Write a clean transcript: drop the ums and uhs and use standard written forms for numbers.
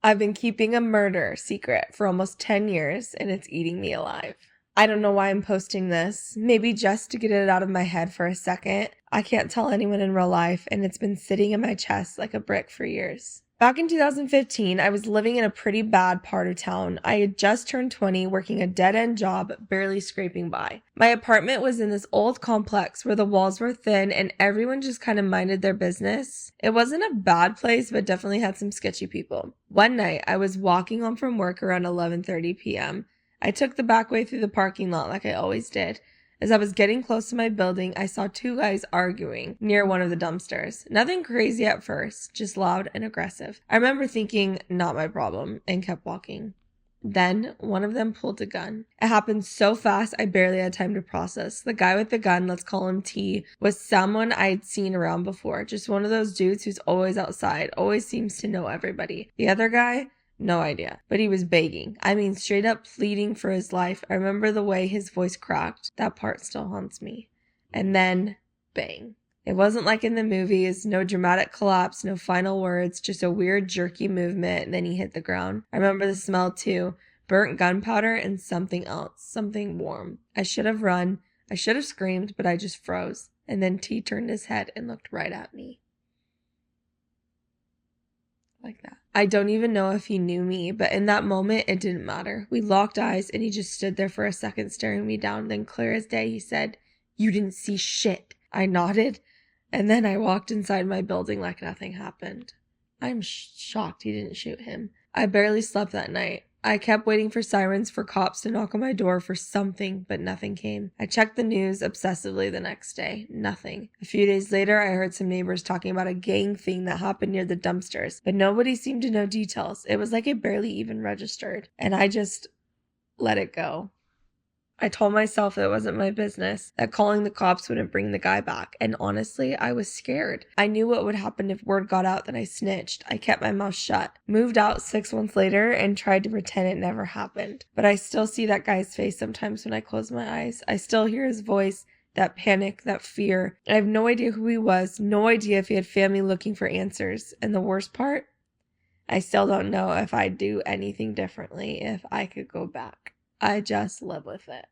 I've been keeping a murder secret for almost 10 years and it's eating me alive. I don't know why I'm posting this. Maybe just to get it out of my head for a second. I can't tell anyone in real life and it's been sitting in my chest like a brick for years. Back in 2015, I was living in a pretty bad part of town. I had just turned 20, working a dead-end job, barely scraping by. My apartment was in this old complex where the walls were thin and everyone just kind of minded their business. It wasn't a bad place, but definitely had some sketchy people. One night, I was walking home from work around 11:30 p.m. I took the back way through the parking lot like I always did. As I was getting close to my building, I saw two guys arguing near one of the dumpsters. Nothing crazy at first, just loud and aggressive. I remember thinking, not my problem, and kept walking. Then, one of them pulled a gun. It happened so fast, I barely had time to process. The guy with the gun, let's call him T, was someone I'd seen around before. Just one of those dudes who's always outside, always seems to know everybody. The other guy? No idea. But he was begging. I mean, straight up pleading for his life. I remember the way his voice cracked. That part still haunts me. And then, bang. It wasn't like in the movies. No dramatic collapse, no final words, just a weird jerky movement, and then he hit the ground. I remember the smell too. Burnt gunpowder and something else. Something warm. I should have run. I should have screamed, but I just froze. And then T turned his head and looked right at me. Like that. I don't even know if he knew me, but in that moment, it didn't matter. We locked eyes and he just stood there for a second staring me down. Then clear as day, he said, "You didn't see shit." I nodded, and then I walked inside my building like nothing happened. I'm shocked he didn't shoot him. I barely slept that night. I kept waiting for sirens, for cops to knock on my door for something, but nothing came. I checked the news obsessively the next day. Nothing. A few days later, I heard some neighbors talking about a gang thing that happened near the dumpsters, but nobody seemed to know details. It was like it barely even registered, and I just let it go. I told myself it wasn't my business, that calling the cops wouldn't bring the guy back, and honestly, I was scared. I knew what would happen if word got out that I snitched. I kept my mouth shut, moved out 6 months later, and tried to pretend it never happened. But I still see that guy's face sometimes when I close my eyes. I still hear his voice, that panic, that fear. I have no idea who he was, no idea if he had family looking for answers. And the worst part? I still don't know if I'd do anything differently if I could go back. I just live with it.